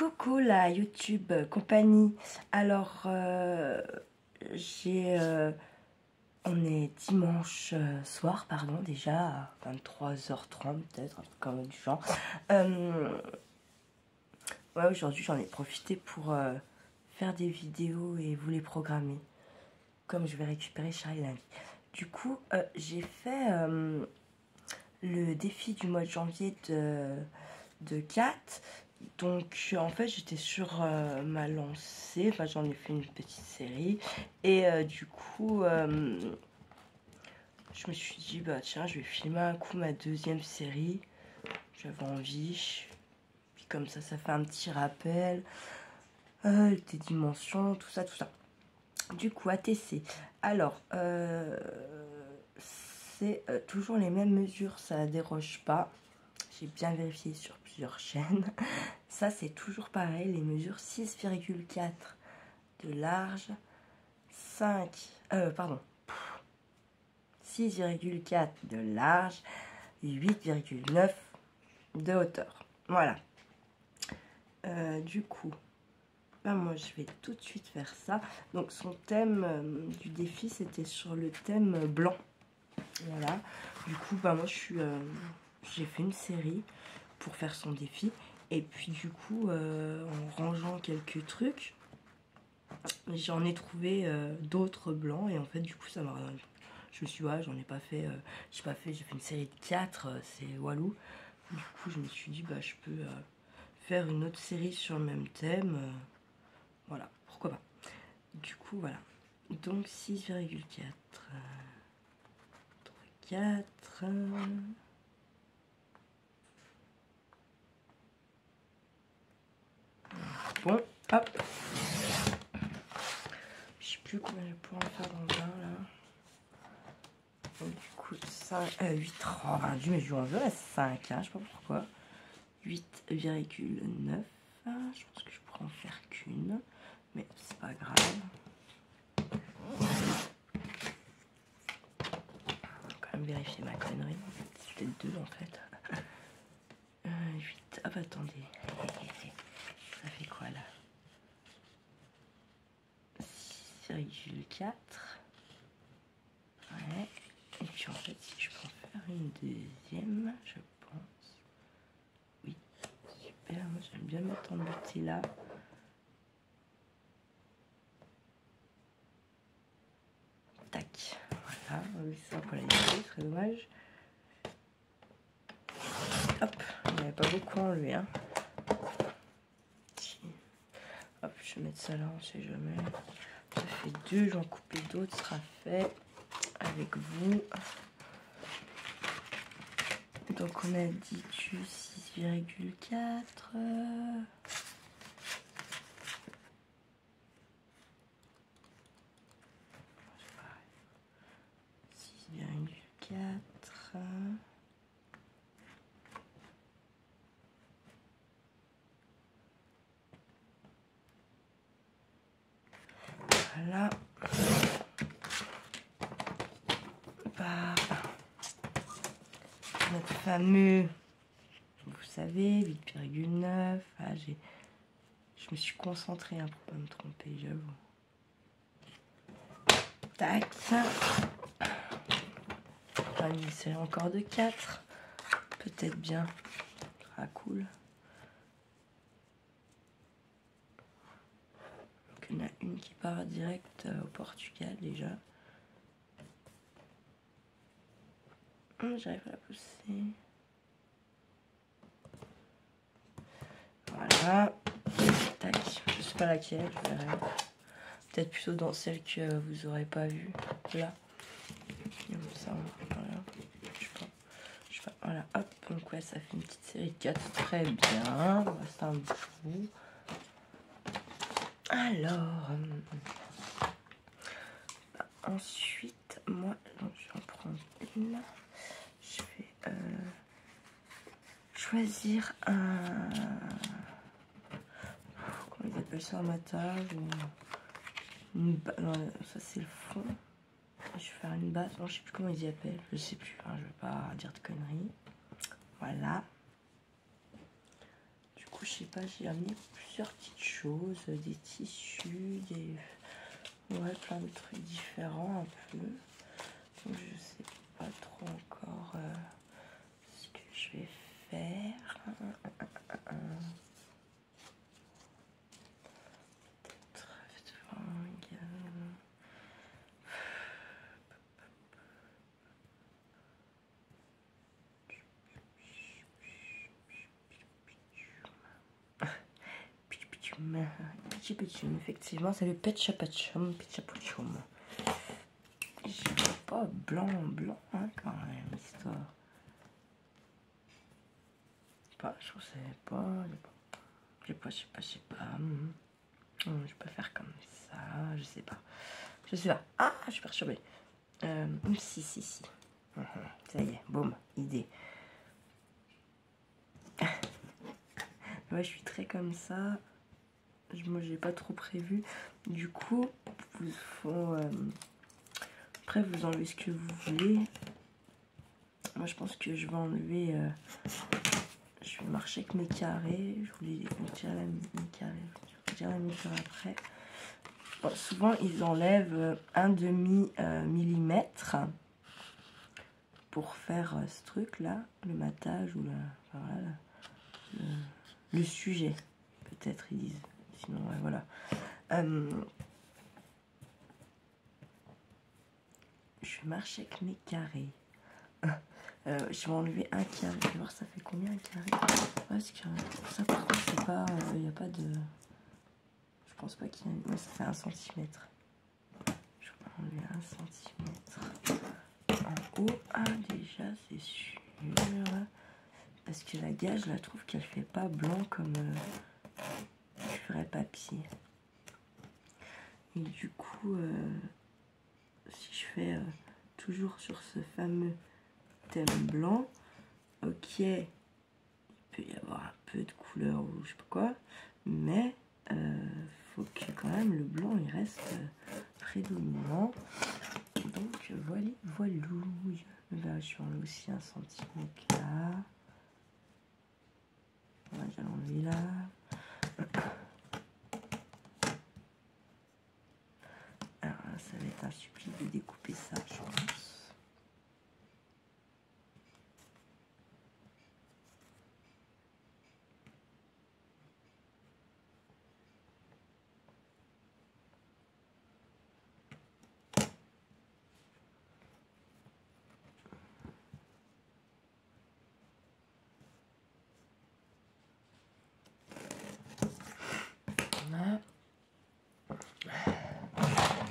Coucou la YouTube compagnie. Alors, on est dimanche soir, pardon, déjà à 23h30 peut-être, un truc comme du genre. Ouais, aujourd'hui j'en ai profité pour faire des vidéos et vous les programmer. Comme je vais récupérer Charlie lundi. Du coup, j'ai fait le défi du mois de janvier de Kat. Donc en fait j'étais sur ma lancée, enfin j'en ai fait une petite série et du coup je me suis dit bah tiens je vais filmer un coup ma deuxième série, j'avais envie, puis comme ça fait un petit rappel des dimensions, tout ça. Du coup ATC, alors c'est toujours les mêmes mesures, ça déroge pas. J'ai bien vérifié sur plusieurs chaînes. Ça, c'est toujours pareil. Les mesures 6,4 de large, 6,4 de large, 8,9 de hauteur. Voilà. Du coup, là, moi, je vais tout de suite faire ça. Donc, son thème du défi, c'était sur le thème blanc. Voilà. Du coup, bah, moi, j'ai fait une série pour faire son défi. Et puis du coup, en rangeant quelques trucs, j'en ai trouvé d'autres blancs. Et en fait, du coup, ça m'a... Je me suis dit, ouais, j'en ai pas fait... j'ai fait une série de 4, c'est Walou. Du coup, je me suis dit, bah, je peux faire une autre série sur le même thème. Voilà, pourquoi pas. Du coup, voilà. Donc, 6,4. 4... Bon, hop. Je sais plus combien je pourrais en faire dans un là. Donc, du coup, 8 rendu, mais je lui en veux à 5, hein, je sais pas pourquoi. 8,9. Je pense que je pourrais en faire qu'une, mais c'est pas grave. Je vais quand même vérifier ma connerie. C'est peut-être 2 en fait. 8. Ah bah attendez. Ça fait quoi là? 6,4. Ouais. Et puis en fait, si je peux en faire une deuxième, je pense. Oui, super. Moi, j'aime bien mettre en beauté là. Tac. Voilà. Oui, ça pour la laisser, ce serait dommage. Hop. Il n'y avait pas beaucoup en lui, hein. Hop, je vais mettre ça là, on sait jamais. Ça fait 2, j'en coupe d'autres, sera fait avec vous. Donc on a dit du 6,4. 6,4. Voilà. Par notre fameux, vous savez, 8,9. Ah, je me suis concentrée hein, pour pas me tromper, j'avoue. Tac. Une série encore de 4. Peut-être bien. Ah, cool. Donc, il y en a une qui part direct au Portugal déjà. J'arrive à la pousser. Voilà. Tac. Je sais pas laquelle, je verrai. Peut-être plutôt dans celle que vous aurez pas vue. Là. Comme ça, voilà. Je sais pas. Voilà. Hop. Donc ouais, ça fait une petite série de 4. Très bien. C'est un bout. Alors. Ensuite, moi, donc, je vais en prendre une. Je vais choisir un... Comment ils appellent ça, un matage ou une base. Non, ça c'est le fond. Je vais faire une base. Non, je sais plus comment ils y appellent. Je sais plus. Hein, je vais pas dire de conneries. Voilà. Du coup, coup, je sais pas, j'ai amené plusieurs petites choses, des tissus, des... Ouais, plein de trucs différents un peu. Donc, je sais pas trop encore ce que je vais faire. Effectivement, c'est le Petchapachum. Je vois pas blanc, hein, quand même, histoire. Pas, je sais pas. Je sais pas. Je peux faire comme ça, je sais pas. Ah, je suis perturbée. Si. Ça y est, boum, idée. Ouais, je suis très comme ça. Moi, j'ai pas trop prévu. Du coup, après, vous enlevez ce que vous voulez. Moi, je pense que je vais enlever... je vais marcher avec mes carrés. Je voulais vous dire mes carrés. Je vais dire la mesure après. Bon, souvent, ils enlèvent un demi millimètre pour faire ce truc-là, le matage ou le sujet. Peut-être, ils disent. Sinon, ouais, voilà. Je vais marcher avec mes carrés. Je vais enlever un carré. Je vais voir ça fait combien un carré. Parce que ça, par contre, c'est pas. Il n'y a pas de. Je pense pas qu'il y ait. Ouais, ça fait 1 centimètre. Je vais enlever 1 centimètre en haut. Ah, déjà, c'est sûr. Parce que la gage, je la trouve qu'elle fait pas blanc comme du vrai papier. Et du coup, si je fais toujours sur ce fameux thème blanc, ok, il peut y avoir un peu de couleur ou je sais pas quoi, mais faut que quand même le blanc il reste prédominant. Donc voilà. Là, je vais enlever aussi 1 centimètre là. On va déjà l'enlever là. Alors là, ça va être un supplice de découper ça, je pense.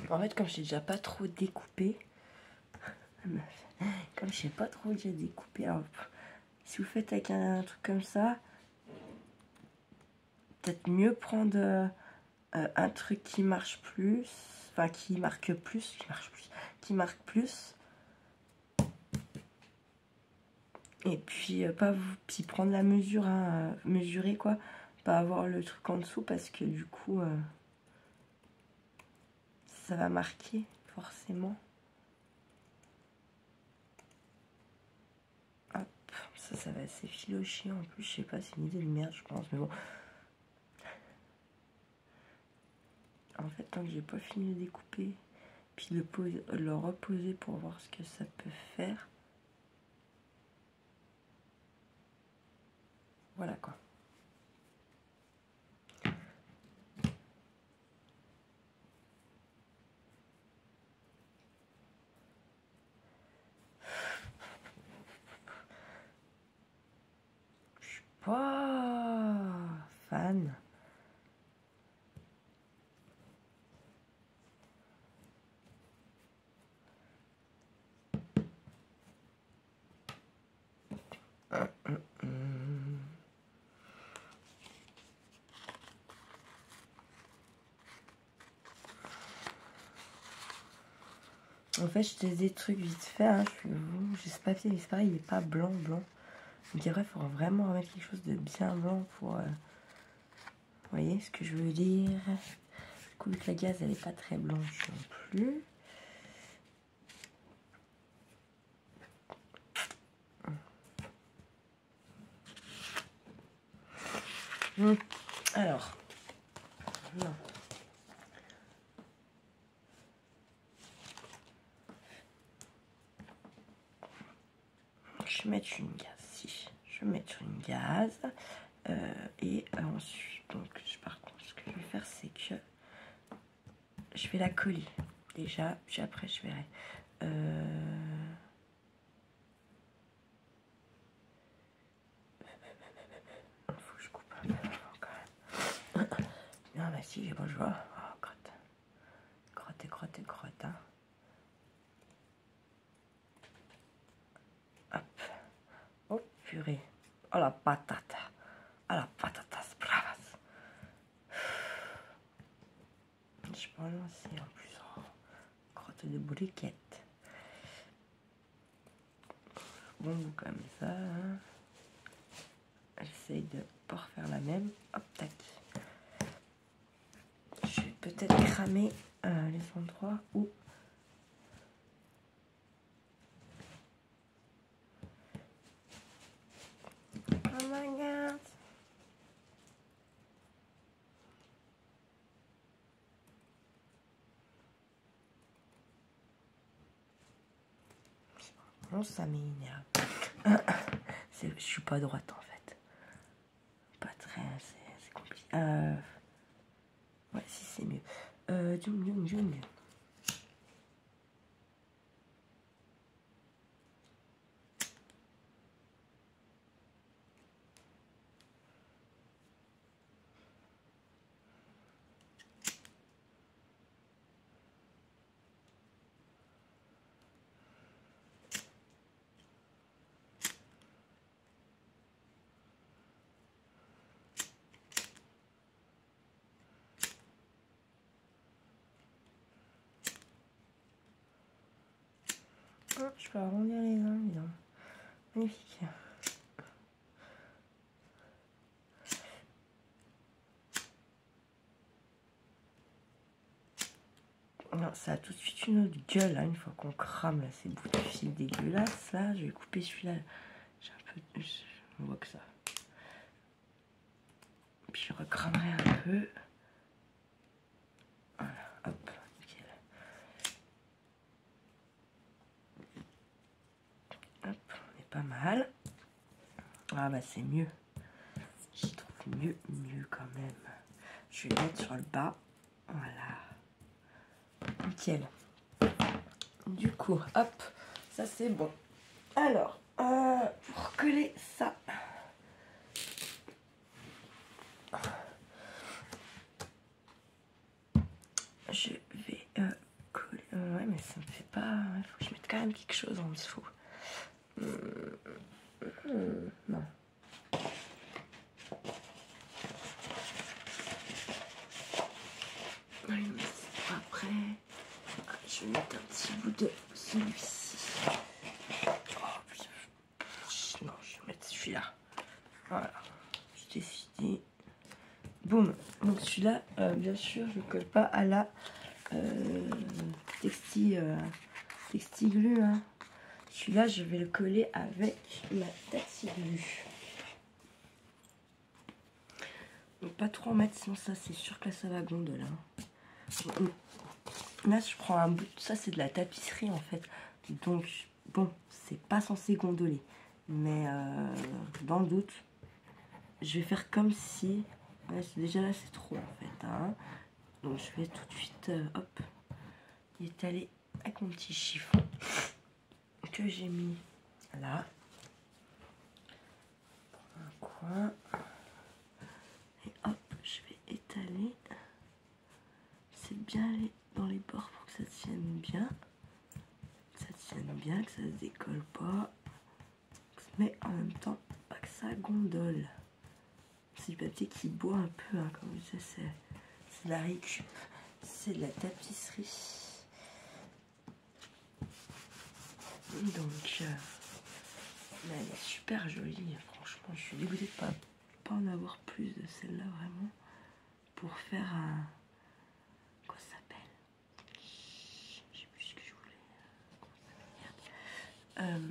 En fait, comme je n'ai déjà pas trop découpé, alors, si vous faites avec un truc comme ça, peut-être mieux prendre un truc qui marche plus, enfin qui marque plus, et puis puis prendre la mesure, hein, mesurer quoi, pas avoir le truc en dessous parce que du coup ça va marquer forcément. Hop, ça va s'effilocher en plus, je sais pas, c'est une idée de merde je pense, mais bon. En fait, tant que j'ai pas fini de découper, puis le reposer pour voir ce que ça peut faire. Voilà quoi. Je suis pas fan. En fait, je te dis des trucs vite fait. Hein. J'ai ce papier, mais c'est pareil, il n'est pas blanc. Donc, il faudra vraiment remettre quelque chose de bien blanc pour. Vous voyez ce que je veux dire? Du coup, vu que la gaze, elle n'est pas très blanche non plus. Alors, non. Je vais mettre une gaze, si. Je vais mettre une gaze. Et ensuite, donc, par contre, ce que je vais faire, c'est que je vais la coller. Déjà, puis après, je verrai. Faut que je coupe un peu quand même. Non, bah si, j'ai bon, je vois. Oh, crotte. Crotte et crotte et crotte, hein. Hop. Oh, purée. Oh, la patate. Ah, la patatas bravas. Je peux en lancer en plus en crotte de briquette. Bon, comme ça, hein. J'essaye de pas refaire la même. Hop, tac. Je vais peut-être cramer les endroits où oh my god. Bon, ça m'énerve. Je suis pas droite en fait. Pas très. C'est compliqué. Ouais, si c'est mieux. Jung. Oh, je peux arrondir les angles. Magnifique. Non, ça a tout de suite une autre gueule, hein, une fois qu'on crame là, ces bouts de fil dégueulasses. Là, je vais couper celui-là. J'ai un peu. On voit que ça. Puis je recramerai un peu. Voilà, hop, nickel. Hop, on est pas mal. Ah bah c'est mieux. J'y trouve mieux quand même. Je vais le mettre sur le bas. Voilà. Nickel. Du coup, hop, ça c'est bon. Alors, pour coller ça. Je vais coller. Ouais, mais ça me fait pas. Il faut que je mette quand même quelque chose en dessous. Non. Oui, mais c'est après. Je vais mettre un petit bout de celui-ci. Oh, non, je vais mettre celui-là. Voilà. Je décide. Boum. Donc celui-là, bien sûr, je ne colle pas à la textiglue. Hein. Celui-là, je vais le coller avec la textiglue. Donc pas trop en mettre, sinon ça, c'est sûr que là, ça va gondole. Hein. Là, je prends un bout. Ça, c'est de la tapisserie, en fait. Donc, bon, c'est pas censé gondoler. Mais dans le doute, je vais faire comme si... Ouais, déjà là, c'est trop, en fait. Hein. Donc, je vais tout de suite, hop, étaler avec mon petit chiffon que j'ai mis là. Un coin. Et hop, je vais étaler. C'est bien aller dans les bords pour que ça tienne bien. Que ça tienne bien, que ça se décolle pas. Mais en même temps, pas que ça gondole. C'est du papier qui boit un peu, hein, comme je sais, c'est de la récup. C'est de la tapisserie. Donc, là, elle est super jolie. Franchement, je suis dégoûtée de pas en avoir plus de celle-là, vraiment. Pour faire un... Quoi ça s'appelle? Je sais plus ce que je voulais. Comment ça s'appelle?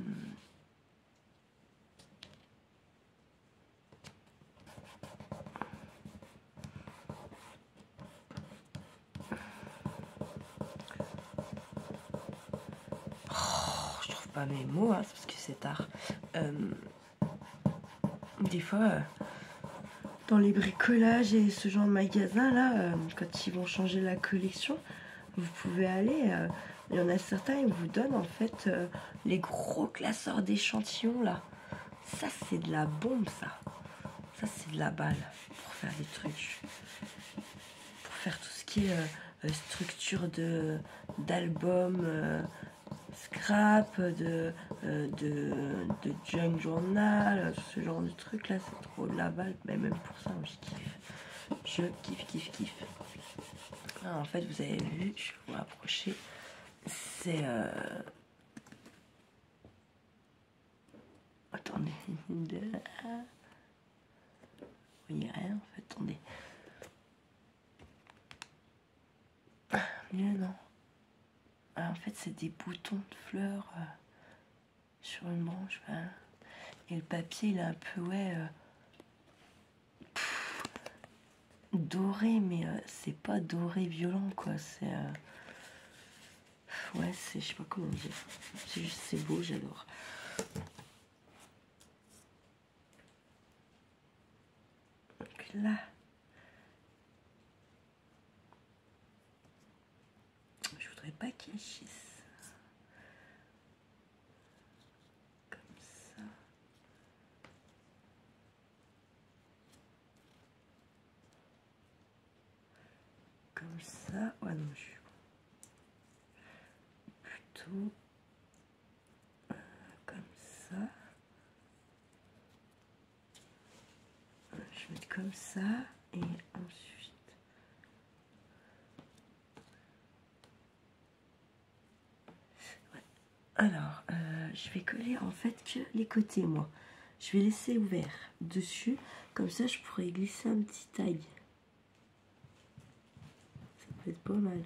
pas mes mots, hein, c'est parce que c'est tard. Des fois, dans les bricolages et ce genre de magasin là, quand ils vont changer la collection, vous pouvez aller. Il y en a certains, ils vous donnent en fait les gros classeurs d'échantillons là. Ça, c'est de la bombe, ça. Ça, c'est de la balle pour faire des trucs. Pour faire tout ce qui est structure d'album, scrap, de junk journal, ce genre de truc là, c'est trop de la balle. Mais même pour ça, je kiffe. Je kiffe. Ah, en fait, vous avez vu, je vais vous rapprocher. C'est... Attendez. Vous voyez rien en fait, attendez. Mieux non. Ah, en fait, c'est des boutons de fleurs sur une branche. Hein. Et le papier, il est un peu, ouais... doré, mais c'est pas doré violent, quoi. C'est... ouais, c'est... je sais pas comment dire. C'est juste, c'est beau, j'adore. Donc là... je voudrais pas qu'il chisse. Comme ça. Comme ça. Ouais, non, je suis plutôt comme ça. Je vais mettre comme ça et ensuite ouais. Alors je vais coller en fait que les côtés, moi je vais laisser ouvert dessus, comme ça je pourrais glisser un petit tag. Ça peut être pas mal.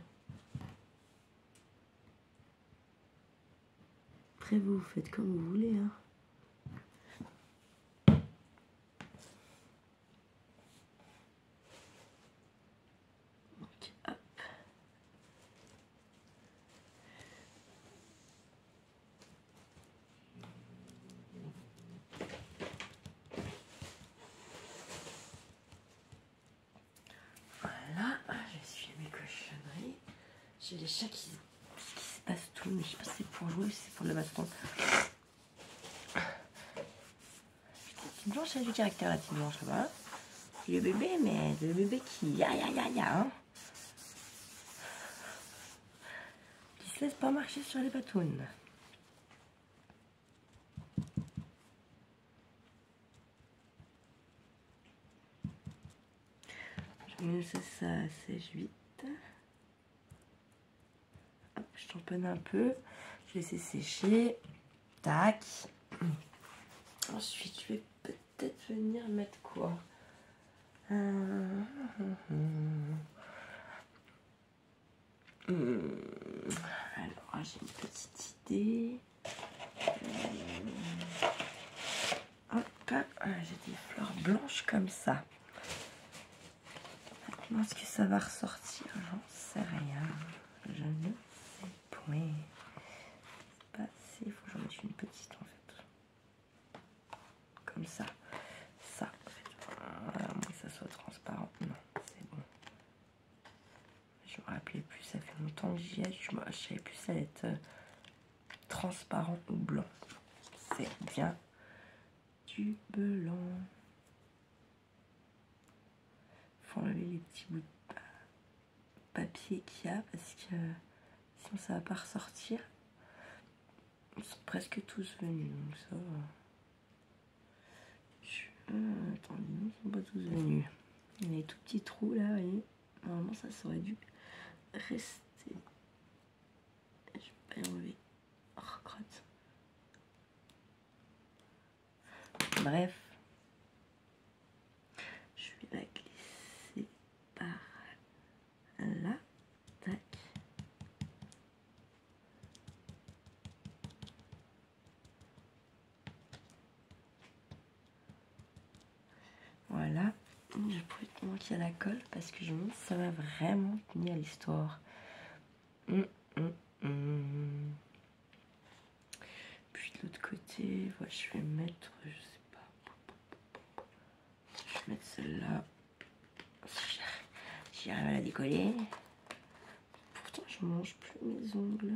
Après vous faites comme vous voulez, hein. Donc, hop. Voilà, j'essuie mes cochonneries. J'ai les chats qui se passent tout, mais je sais pas si c'est pour jouer ou si c'est pour le baston. Petite blanche, elle a du caractère, la petite blanche là-bas. Le bébé, mais le bébé qui ya, hein. Qui se laisse pas marcher sur les patounes. Je vais laisser ça sèche vite. Hop, je tamponne un peu. Je vais laisser sécher. Tac. Ensuite, je vais peut-être venir mettre quoi? Alors, j'ai une petite idée. Hop, j'ai des fleurs blanches comme ça. Maintenant, est-ce que ça va ressortir? J'en sais rien. Je ne sais point. C'est pas assez. Il faut que j'en mette une petite en fait. Comme ça. Ça, en fait. Voilà, moins que ça soit transparent. Non, c'est bon. Je me rappelais plus. Ça fait longtemps que j'y ai. Je savais plus ça allait être transparent ou blanc. C'est bien du blanc. Faut enlever les petits bouts de papier qu'il y a parce que sinon ça va pas ressortir. Ils sont presque tous venus, donc ça va. Attendez, non, ils sont pas tous venus. Il y a les tout petits trous là, vous voyez. Normalement ça aurait dû rester. Je vais pas y enlever. Oh, crotte. Bref. Je vais la glisser par là. Tac. Voilà. Je pourrais te manquer à la colle parce que je me dis que ça va vraiment tenir l'histoire. l'autre côté. Voilà, je vais mettre, je sais pas. Je vais mettre celle-là. Si j'arrive à la décoller. Pourtant, je mange plus mes ongles.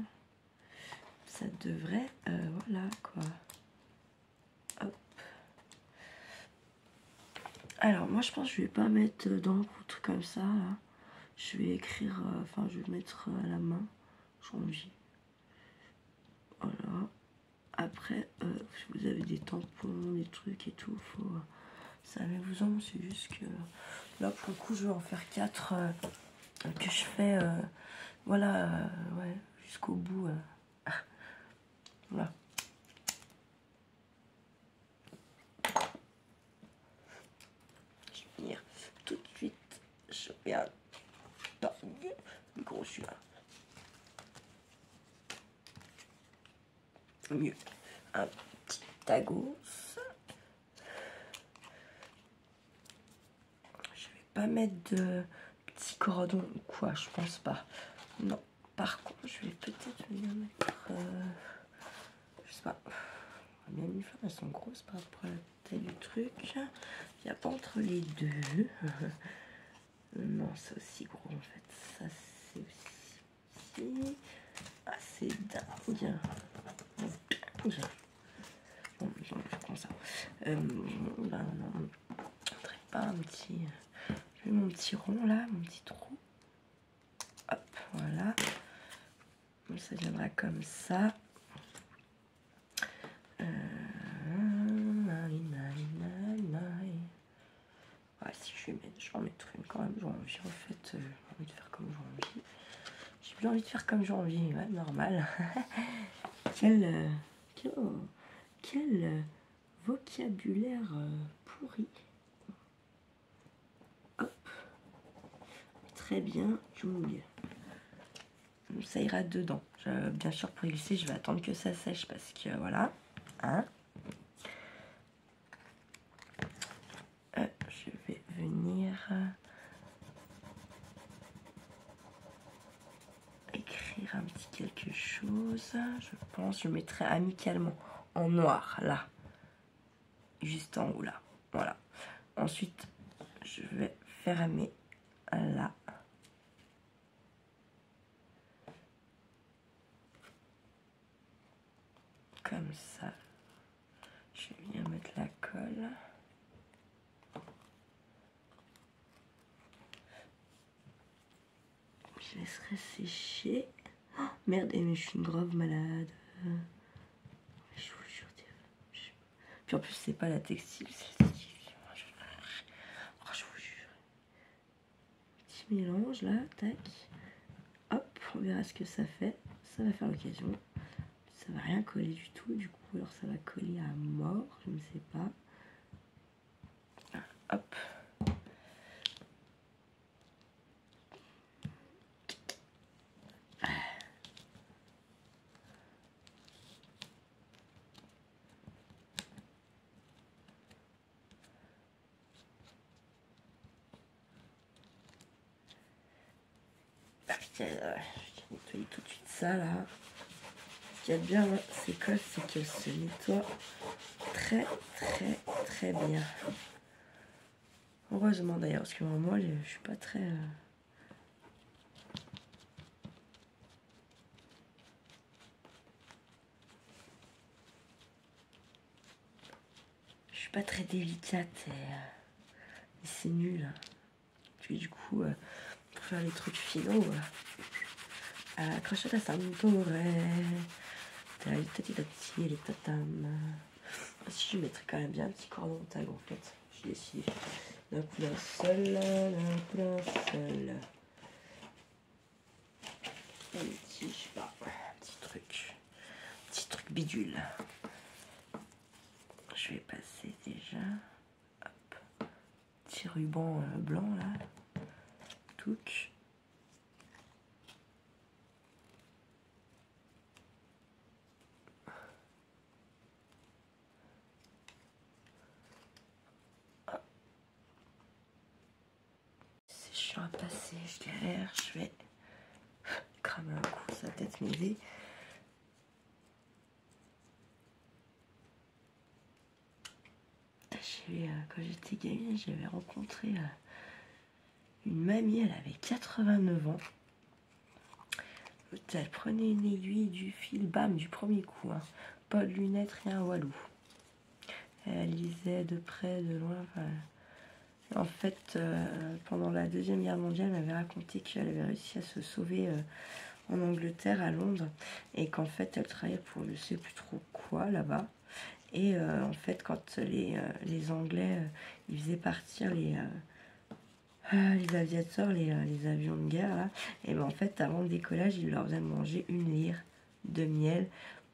Ça devrait, voilà quoi. Hop. Alors, moi, je pense que je vais pas mettre d'encre ou truc comme ça. Là. Je vais écrire, enfin, je vais mettre à la main. Janvier. Voilà. Après, si vous avez des tampons, des trucs et tout, faut ça met vous en. C'est juste que là, pour le coup, je vais en faire 4 que je fais, voilà, ouais, jusqu'au bout. Voilà. Je vais venir tout de suite. Je vais un gros celui-là. Mieux. Un petit tagos. Je vais pas mettre de petits cordons ou quoi, je pense pas. Non. Par contre, je vais peut-être venir mettre. Je sais pas. Bien une fois, elles sont grosses par rapport à la taille du truc. Il n'y a pas entre les deux. Non, c'est aussi gros en fait. Ça, c'est aussi. Ah, c'est dingue. Bon, je prends ça. Ben non, pas un petit. Je mets mon petit rond là, mon petit trou. Hop, voilà. Ça viendra comme ça. Ouais, si je vais mettre, je vais en mettre une quand même. J'ai envie, en fait, j'ai envie de faire comme j'ai envie. J'ai plus envie de faire comme j'ai envie, ouais, normal. Quel vocabulaire pourri. Hop. Très bien, jungle. Ça ira dedans. Bien sûr, pour glisser, je vais attendre que ça sèche parce que voilà. Hein. Je vais venir écrire un petit quelque chose. Je pense je mettrai amicalement en noir là. Juste en haut là. Voilà. Ensuite, je vais fermer là. Comme ça. Je vais venir mettre la colle. Je laisserai sécher. Oh, merde, mais je suis une grave malade. Je vous jure. Puis en plus, c'est pas la textile, c'est la textile. Oh, je vous jure. Petit mélange là, tac. Hop, on verra ce que ça fait. Ça va faire l'occasion. Ça va rien coller du tout, du coup, alors ça va coller à mort, je ne sais pas. Hop. Je vais nettoyer tout de suite ça là. Ce qu'il y a de bien dans ces colles, c'est qu'elles se nettoient très bien. Heureusement d'ailleurs, parce que moi je suis pas très... Je suis pas très délicate et c'est nul. Puis du coup, pour faire les trucs finaux, accrochette à Santore, les tatam. Si je mettrais quand même bien un petit cordon de tag en fait. J'ai décidé. La couleur seule, Un petit, je sais pas, petit truc bidule. Je vais passer déjà. Hop. Petit ruban blanc là. Touc. C'est chiant à passer, je galère, je vais cramer un coup, ça va peut-être m'aider. quand j'étais gamine, j'avais rencontré une mamie, elle avait 89 ans. Elle prenait une aiguille, du fil, bam, du premier coup. Hein. Pas de lunettes, rien, walou. Elle lisait de près, de loin. Enfin, en fait, pendant la Deuxième Guerre mondiale, elle m'avait raconté qu'elle avait réussi à se sauver en Angleterre, à Londres, et qu'en fait, elle travaillait pour je sais plus trop quoi là-bas. Et en fait, quand les Anglais, ils faisaient partir les aviateurs, les avions de guerre, là, et ben en fait, avant le décollage, ils leur faisaient manger une lyre de miel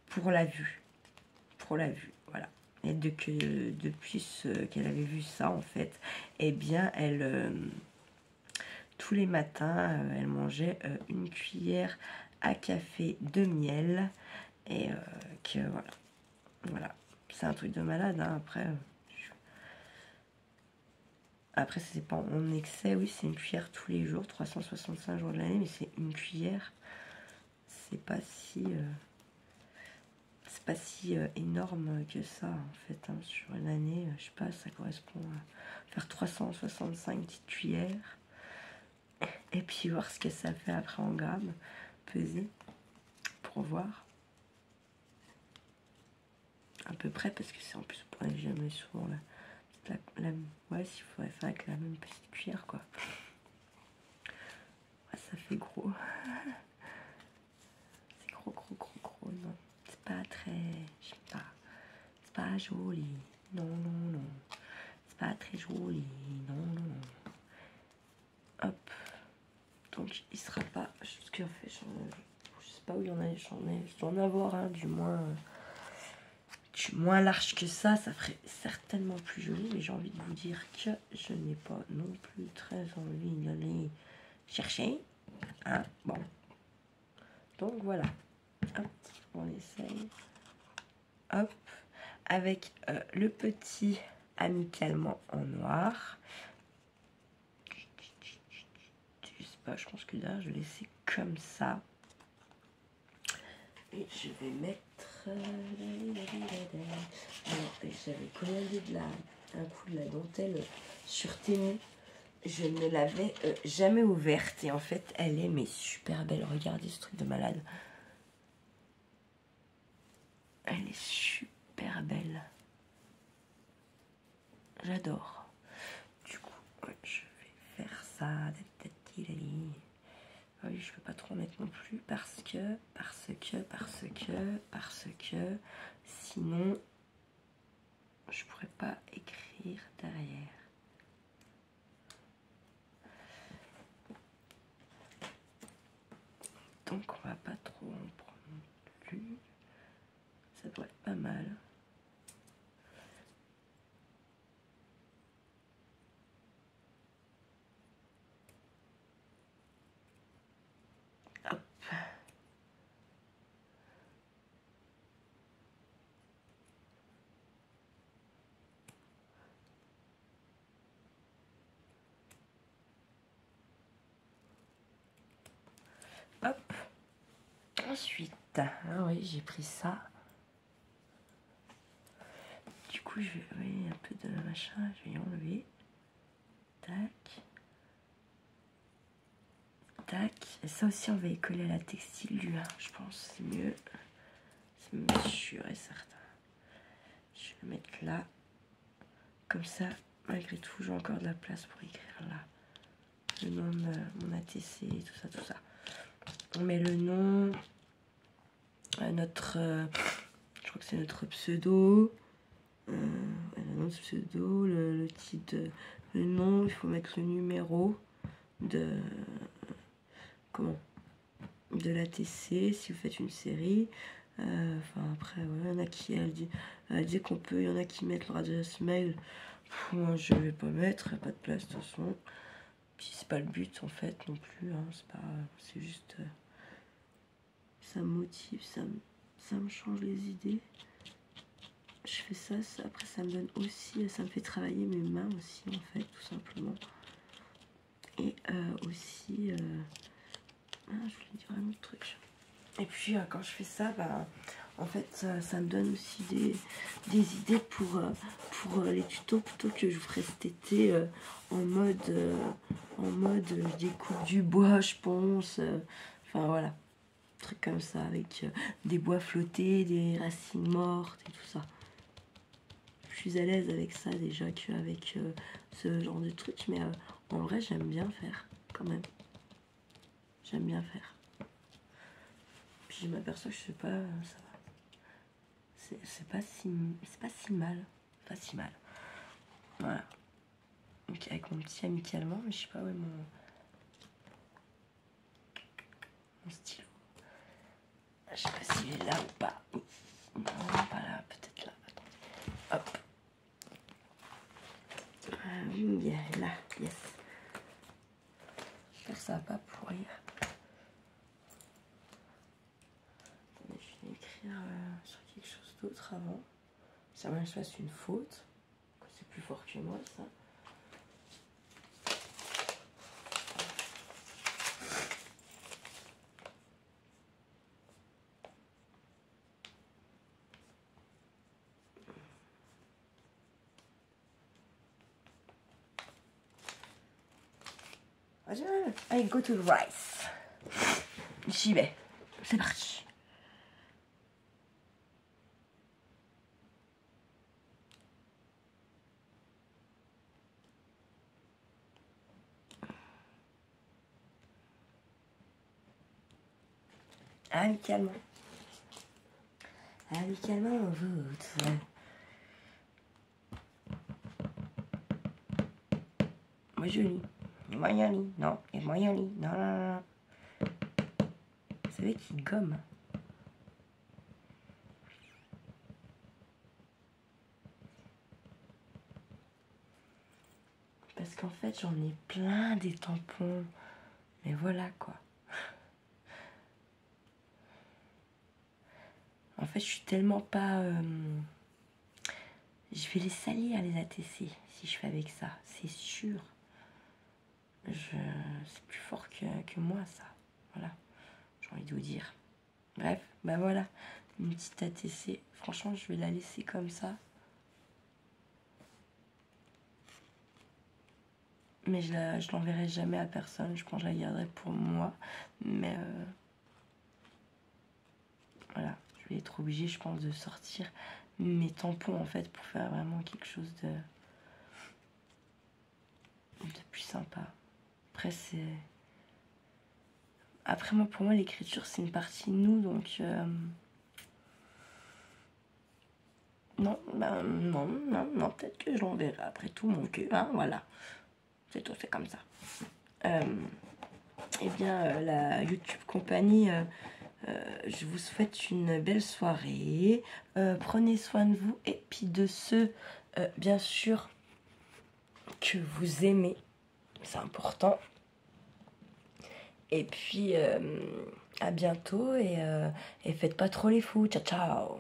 pour la vue. Pour la vue, voilà. Et depuis qu'elle avait vu ça, en fait, eh bien, elle, tous les matins, elle mangeait une cuillère à café de miel. Et que voilà. Voilà. C'est un truc de malade, hein. Après, c'est pas en excès, oui, c'est une cuillère tous les jours, 365 jours de l'année, mais c'est une cuillère. C'est pas si énorme que ça, en fait, hein. Sur une année, je sais pas, ça correspond à faire 365 petites cuillères. Et puis voir ce que ça fait après en grammes, peser, pour voir. À peu près, parce que c'est en plus, on ne jamais souvent là. Ouais, s'il faudrait faire avec la même petite cuillère, quoi. Ouais, ça fait gros. C'est gros, non. C'est pas très... Je sais pas. C'est pas joli. Non. C'est pas très joli. Non. Hop. Donc, il sera pas... Ce qu'en fait, je sais pas où il y en a, je dois en avoir un, du moins large que ça ferait certainement plus joli, mais j'ai envie de vous dire que je n'ai pas non plus très envie d'aller chercher. Hein, bon. Donc voilà. Hop, on essaye. Hop. Avec le petit amicalement en noir. Je sais pas, je pense que là, je vais laisser comme ça. Et je vais mettre... Alors, j'avais commandé un coup de la dentelle sur Temu. Je ne l'avais jamais ouverte. Et en fait, elle est mais super belle. Regardez ce truc de malade. Elle est super belle. J'adore. Du coup, ouais, je vais faire ça. Ah oui, je peux pas trop en mettre non plus parce que sinon je pourrais pas écrire derrière. Donc on va pas trop en prendre non plus. Ça doit être pas mal. Hop. Hop. Ensuite, ah oui, j'ai pris ça. Du coup, je vais un peu de machin, je vais y enlever. Tac. Tac. Et ça aussi, on va y coller à la textile du 1, je pense. C'est mieux. C'est même sûr et certain. Je vais le mettre là. Comme ça, malgré tout, j'ai encore de la place pour écrire là. Le nom de mon ATC, tout ça. On met le nom, notre... je crois que c'est notre pseudo. Le nom de pseudo, le titre, le nom, il faut mettre le numéro de... Comment ? De l'ATC, si vous faites une série. Enfin, après, voilà, il y en a qui, elle dit qu'on peut, il y en a qui mettent leur adresse mail. Moi, je vais pas mettre, il n'y a pas de place de toute façon. Puis c'est pas le but en fait non plus, hein, c'est juste ça me motive, ça me change les idées. Je fais ça, après ça me donne aussi, ça me fait travailler mes mains aussi en fait, tout simplement. Et aussi, je voulais dire un autre truc. Et puis quand je fais ça, En fait, ça me donne aussi des idées pour les tutos plutôt que je vous ferai cet été en mode je découpe du bois, je ponce, enfin voilà, truc comme ça avec des bois flottés, des racines mortes et tout ça. Je suis à l'aise avec ça déjà qu'avec ce genre de truc, mais en vrai j'aime bien faire quand même. J'aime bien faire. Puis je m'aperçois que je sais pas, ça va. C'est pas si mal. Pas si mal. Voilà. Donc avec mon petit amicalement, mais je sais pas où est mon stylo. Je sais pas s'il est là ou pas. Non, pas là, peut-être là. Attendez. Hop. Oui, il est là, yes. J'espère que ça va pas pourrir. Attendez, je vais écrire sur quelque chose d'autre avant. Ça va que je fasse une faute. C'est plus fort que moi, ça. Allez, go to the rice. J'y vais. C'est parti. Amicalement. Amicalement, on vote. Moi, je lis. Moi, je lis. Non, et moi, je lis. Non, non, non. Vous savez qu'il gomme. Parce qu'en fait, j'en ai plein des tampons. Mais voilà, quoi. En fait, je suis tellement pas... Je vais les salir, les ATC, si je fais avec ça. C'est sûr. C'est plus fort que moi, ça. Voilà. J'ai envie de vous dire. Bref, bah voilà. Une petite ATC. Franchement, je vais la laisser comme ça. Mais je l'enverrai jamais à personne. Je pense que je la garderai pour moi. Mais voilà. Je vais être obligée, je pense, de sortir mes tampons, en fait, pour faire vraiment quelque chose de plus sympa. Après, Après, moi, pour moi, l'écriture, c'est une partie de nous, donc... Non, non, peut-être que je l'enverrai après tout mon cul, hein, voilà. C'est tout, c'est comme ça. Eh bien, la YouTube compagnie, je vous souhaite une belle soirée. Prenez soin de vous et puis de ceux, bien sûr, que vous aimez. C'est important. Et puis, à bientôt et faites pas trop les fous. Ciao, ciao.